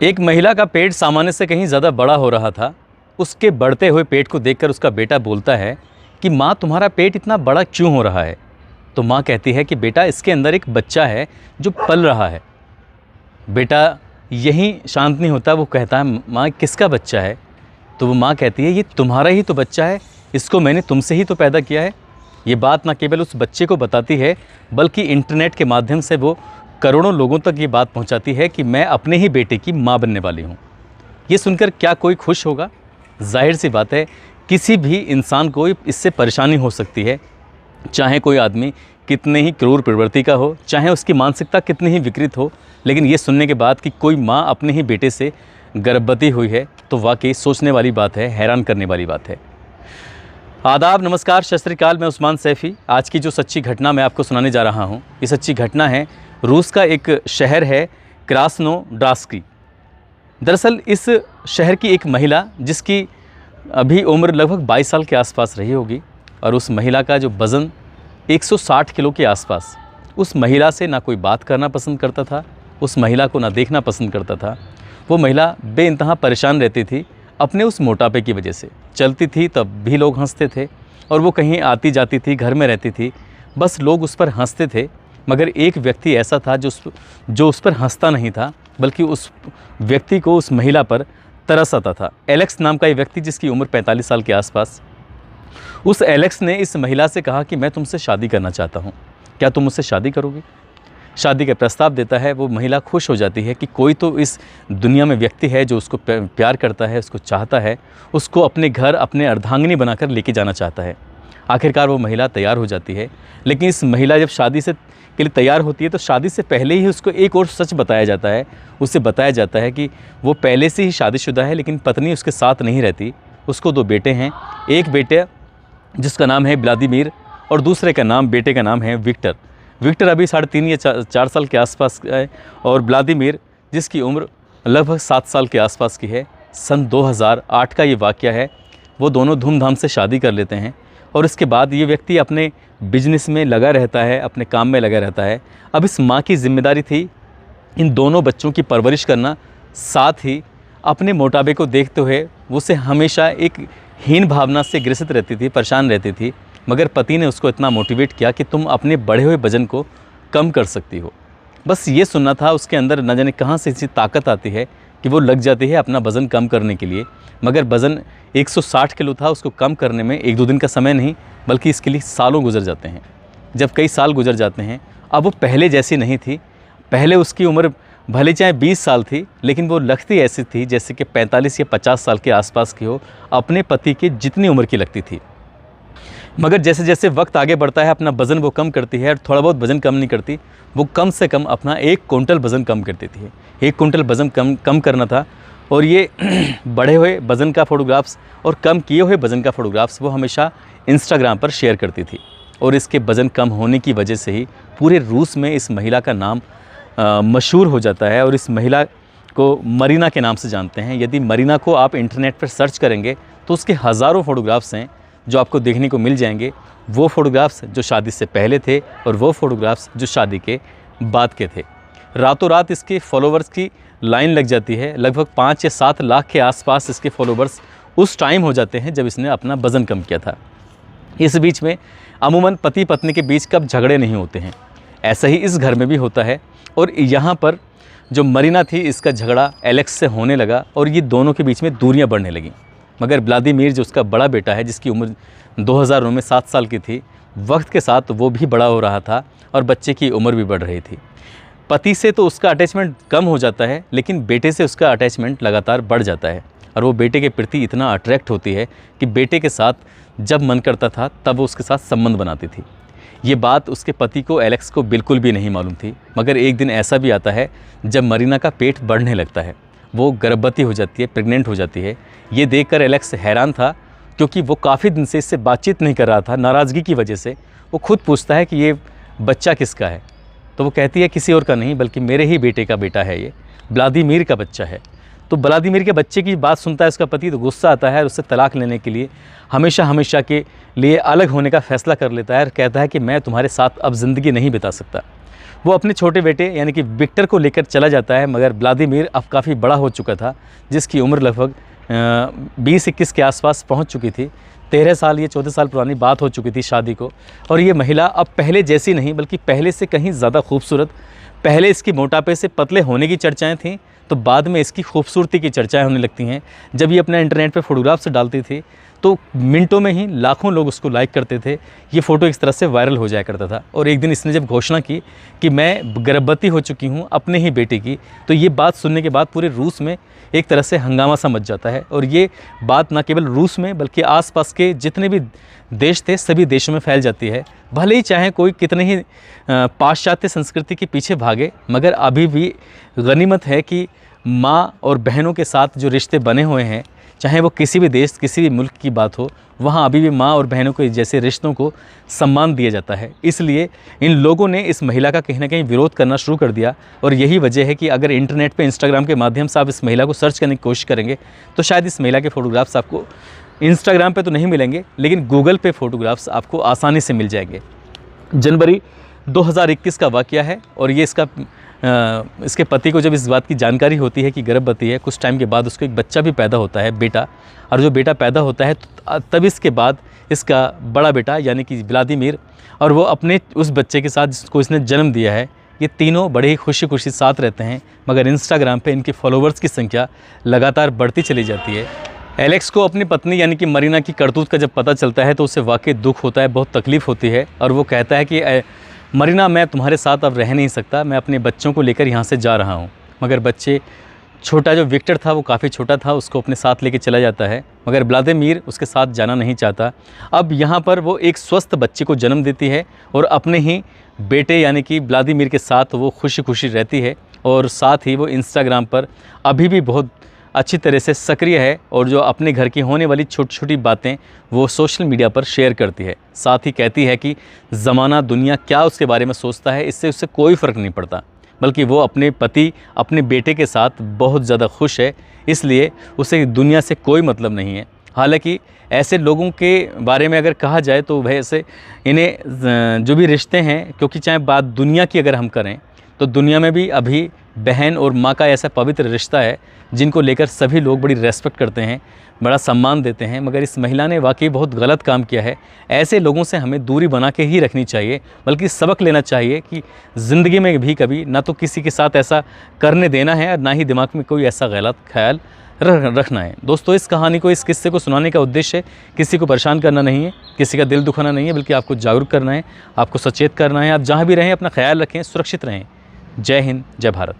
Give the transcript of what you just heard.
एक महिला का पेट सामान्य से कहीं ज़्यादा बड़ा हो रहा था। उसके बढ़ते हुए पेट को देखकर उसका बेटा बोलता है कि माँ, तुम्हारा पेट इतना बड़ा क्यों हो रहा है। तो माँ कहती है कि बेटा, इसके अंदर एक बच्चा है जो पल रहा है। बेटा यहीं शांत नहीं होता, वो कहता है माँ, किसका बच्चा है। तो वो माँ कहती है ये तुम्हारा ही तो बच्चा है, इसको मैंने तुमसे ही तो पैदा किया है। ये बात ना केवल उस बच्चे को बताती है बल्कि इंटरनेट के माध्यम से वो करोड़ों लोगों तक ये बात पहुंचाती है कि मैं अपने ही बेटे की माँ बनने वाली हूँ। ये सुनकर क्या कोई खुश होगा? जाहिर सी बात है, किसी भी इंसान को इससे परेशानी हो सकती है, चाहे कोई आदमी कितने ही क्रूर प्रवृत्ति का हो, चाहे उसकी मानसिकता कितनी ही विकृत हो। लेकिन ये सुनने के बाद कि कोई माँ अपने ही बेटे से गर्भवती हुई है तो वाकई सोचने वाली बात है, हैरान करने वाली बात है। आदाब, नमस्कार, सत श्री अकाल। मैं उस्मान सैफ़ी। आज की जो सच्ची घटना मैं आपको सुनाने जा रहा हूँ, ये सच्ची घटना है रूस का एक शहर है क्रास्नोडार्स्की। दरअसल इस शहर की एक महिला, जिसकी अभी उम्र लगभग 22 साल के आसपास रही होगी, और उस महिला का जो वज़न 160 किलो के आसपास। उस महिला से ना कोई बात करना पसंद करता था, उस महिला को ना देखना पसंद करता था। वो महिला बेइंतहा परेशान रहती थी अपने उस मोटापे की वजह से। चलती थी तब भी लोग हंसते थे, और वो कहीं आती जाती थी, घर में रहती थी, बस लोग उस पर हंसते थे। मगर एक व्यक्ति ऐसा था जो उस पर हंसता नहीं था, बल्कि उस व्यक्ति को, उस महिला पर तरस आता था। एलेक्स नाम का ये व्यक्ति, जिसकी उम्र 45 साल के आसपास। उस एलेक्स ने इस महिला से कहा कि मैं तुमसे शादी करना चाहता हूँ, क्या तुम मुझसे शादी करोगी? शादी का प्रस्ताव देता है। वो महिला खुश हो जाती है कि कोई तो इस दुनिया में व्यक्ति है जो उसको प्यार करता है, उसको चाहता है, उसको अपने घर, अपने अर्धांगिनी बनाकर लेके जाना चाहता है। आखिरकार वो महिला तैयार हो जाती है। लेकिन इस महिला जब शादी के लिए तैयार होती है तो शादी से पहले ही उसको एक और सच बताया जाता है। उससे बताया जाता है कि वो पहले से ही शादीशुदा है, लेकिन पत्नी उसके साथ नहीं रहती। उसको 2 बेटे हैं, एक बेटे जिसका नाम है व्लादिमीर और दूसरे का नाम, बेटे का नाम है विक्टर। विक्टर अभी 3.5 या 4 साल के आसपास का है, और व्लादिमीर जिसकी उम्र लगभग 7 साल के आसपास की है। सन 2008 का ये वाक़या है। वो दोनों धूमधाम से शादी कर लेते हैं, और इसके बाद ये व्यक्ति अपने बिजनेस में लगा रहता है, अपने काम में लगा रहता है। अब इस माँ की जिम्मेदारी थी इन दोनों बच्चों की परवरिश करना, साथ ही अपने मोटापे को देखते हुए वो से हमेशा एक हीन भावना से ग्रसित रहती थी, परेशान रहती थी। मगर पति ने उसको इतना मोटिवेट किया कि तुम अपने बढ़े हुए वज़न को कम कर सकती हो। बस ये सुनना था। उसके अंदर न जाने कहाँ से ऐसी ताकत आती है कि वो लग जाती है अपना वज़न कम करने के लिए। मगर वज़न 160 किलो था, उसको कम करने में 1-2 दिन का समय नहीं, बल्कि इसके लिए सालों गुजर जाते हैं। जब कई साल गुजर जाते हैं, अब वो पहले जैसी नहीं थी। पहले उसकी उम्र भले चाहे 20 साल थी, लेकिन वो लगती ऐसी थी जैसे कि 45 या 50 साल के आसपास की हो, अपने पति के जितनी उम्र की लगती थी। मगर जैसे जैसे वक्त आगे बढ़ता है, अपना वज़न वो कम करती है, और थोड़ा बहुत वज़न कम नहीं करती, वो कम से कम अपना 1 कुंटल वज़न कम कर देती है। 1 कुंटल वज़न कम करना था, और ये बढ़े हुए वज़न का फ़ोटोग्राफ्स और कम किए हुए वज़न का फ़ोटोग्राफ्स वो हमेशा इंस्टाग्राम पर शेयर करती थी। और इसके वज़न कम होने की वजह से ही पूरे रूस में इस महिला का नाम मशहूर हो जाता है, और इस महिला को मरीना के नाम से जानते हैं। यदि मरीना को आप इंटरनेट पर सर्च करेंगे तो उसके हज़ारों फ़ोटोग्राफ्स हैं जो आपको देखने को मिल जाएंगे। वो फ़ोटोग्राफ्स जो शादी से पहले थे, और वो फ़ोटोग्राफ्स जो शादी के बाद के थे। रातों रात इसके फॉलोवर्स की लाइन लग जाती है। लगभग 5 या 7 लाख के आसपास इसके फॉलोवर्स उस टाइम हो जाते हैं जब इसने अपना वज़न कम किया था। इस बीच में अमूमन पति पत्नी के बीच कब झगड़े नहीं होते हैं, ऐसा ही इस घर में भी होता है। और यहाँ पर जो मरीना थी, इसका झगड़ा एलेक्स से होने लगा, और ये दोनों के बीच में दूरियाँ बढ़ने लगीं। मगर व्लादिमीर जो उसका बड़ा बेटा है, जिसकी उम्र 2009 में 7 साल की थी, वक्त के साथ वो भी बड़ा हो रहा था, और बच्चे की उम्र भी बढ़ रही थी। पति से तो उसका अटैचमेंट कम हो जाता है, लेकिन बेटे से उसका अटैचमेंट लगातार बढ़ जाता है। और वो बेटे के प्रति इतना अट्रैक्ट होती है कि बेटे के साथ जब मन करता था तब वो उसके साथ संबंध बनाती थी। ये बात उसके पति को, एलेक्स को, बिल्कुल भी नहीं मालूम थी। मगर एक दिन ऐसा भी आता है जब मरीना का पेट बढ़ने लगता है, वो गर्भवती हो जाती है, प्रेग्नेंट हो जाती है। ये देखकर एलेक्स हैरान था, क्योंकि वो काफ़ी दिन से इससे बातचीत नहीं कर रहा था, नाराज़गी की वजह से। वो खुद पूछता है कि ये बच्चा किसका है, तो वो कहती है किसी और का नहीं, बल्कि मेरे ही बेटे का बेटा है, ये व्लादिमीर का बच्चा है। तो व्लादिमीर के बच्चे की बात सुनता है उसका पति, तो गुस्सा आता है, और उससे तलाक लेने के लिए हमेशा के लिए अलग होने का फ़ैसला कर लेता है, और कहता है कि मैं तुम्हारे साथ अब ज़िंदगी नहीं बिता सकता। वो अपने छोटे बेटे यानी कि विक्टर को लेकर चला जाता है, मगर व्लादिमीर अब काफ़ी बड़ा हो चुका था, जिसकी उम्र लगभग 20-21 के आसपास पहुंच चुकी थी। 13 साल, ये 14 साल पुरानी बात हो चुकी थी शादी को। और ये महिला अब पहले जैसी नहीं, बल्कि पहले से कहीं ज़्यादा खूबसूरत। पहले इसकी मोटापे से पतले होने की चर्चाएं थीं, तो बाद में इसकी खूबसूरती की चर्चाएं होने लगती हैं। जब ये अपना इंटरनेट पे फ़ोटोग्राफ्स डालती थी तो मिनटों में ही लाखों लोग उसको लाइक करते थे। ये फ़ोटो इस तरह से वायरल हो जाया करता था। और एक दिन इसने जब घोषणा की कि मैं गर्भवती हो चुकी हूँ अपने ही बेटे की, तो ये बात सुनने के बाद पूरे रूस में एक तरह से हंगामा सा मच जाता है। और ये बात ना केवल रूस में बल्कि आसपास के जितने भी देश थे सभी देशों में फैल जाती है। भले ही चाहे कोई कितने ही पाश्चात्य संस्कृति के पीछे भागे, मगर अभी भी गनीमत है कि माँ और बहनों के साथ जो रिश्ते बने हुए हैं, चाहे वो किसी भी देश किसी भी मुल्क की बात हो, वहाँ अभी भी माँ और बहनों के जैसे रिश्तों को सम्मान दिया जाता है। इसलिए इन लोगों ने इस महिला का कहीं ना कहीं विरोध करना शुरू कर दिया। और यही वजह है कि अगर इंटरनेट पे इंस्टाग्राम के माध्यम से आप इस महिला को सर्च करने की कोशिश करेंगे तो शायद इस महिला के फ़ोटोग्राफ्स आपको इंस्टाग्राम पे तो नहीं मिलेंगे, लेकिन गूगल पे फ़ोटोग्राफ्स आपको आसानी से मिल जाएंगे। जनवरी 2021 का वाक़या है और ये इसके पति को जब इस बात की जानकारी होती है कि गर्भवती है, कुछ टाइम के बाद उसको एक बच्चा भी पैदा होता है, बेटा। और जो बेटा पैदा होता है तब इसके बाद इसका बड़ा बेटा यानी कि व्लादिमीर और वो अपने उस बच्चे के साथ जिसको इसने जन्म दिया है, ये तीनों बड़े ही खुशी खुशी साथ रहते हैं। मगर इंस्टाग्राम पे इनके फॉलोवर्स की संख्या लगातार बढ़ती चली जाती है। एलेक्स को अपनी पत्नी यानी कि मरीना की करतूत का जब पता चलता है तो उसे वाकई दुख होता है, बहुत तकलीफ़ होती है। और वो कहता है कि मरीना, मैं तुम्हारे साथ अब रह नहीं सकता, मैं अपने बच्चों को लेकर यहाँ से जा रहा हूँ। मगर बच्चे, छोटा जो विक्टर था वो काफ़ी छोटा था, उसको अपने साथ लेके चला जाता है, मगर व्लादिमीर उसके साथ जाना नहीं चाहता। अब यहाँ पर वो एक स्वस्थ बच्चे को जन्म देती है और अपने ही बेटे यानी कि व्लादिमीर के साथ वो खुशी खुशी रहती है। और साथ ही वो इंस्टाग्राम पर अभी भी बहुत अच्छी तरह से सक्रिय है और जो अपने घर की होने वाली छोटी छोटी बातें वो सोशल मीडिया पर शेयर करती है। साथ ही कहती है कि ज़माना दुनिया क्या उसके बारे में सोचता है, इससे उससे कोई फ़र्क नहीं पड़ता, बल्कि वो अपने पति अपने बेटे के साथ बहुत ज़्यादा खुश है, इसलिए उसे दुनिया से कोई मतलब नहीं है। हालांकि ऐसे लोगों के बारे में अगर कहा जाए तो वैसे इन्हें जो भी रिश्ते हैं, क्योंकि चाहे बात दुनिया की अगर हम करें तो दुनिया में भी अभी बहन और माँ का ऐसा पवित्र रिश्ता है जिनको लेकर सभी लोग बड़ी रेस्पेक्ट करते हैं, बड़ा सम्मान देते हैं। मगर इस महिला ने वाकई बहुत गलत काम किया है। ऐसे लोगों से हमें दूरी बना के ही रखनी चाहिए, बल्कि सबक लेना चाहिए कि ज़िंदगी में भी कभी ना तो किसी के साथ ऐसा करने देना है और ना ही दिमाग में कोई ऐसा गलत ख्याल रखना है। दोस्तों, इस कहानी को, इस किस्से को सुनाने का उद्देश्य किसी को परेशान करना नहीं है, किसी का दिल दुखाना नहीं है, बल्कि आपको जागरूक करना है, आपको सचेत करना है। आप जहाँ भी रहें अपना ख्याल रखें, सुरक्षित रहें। जय हिंद, जय भारत।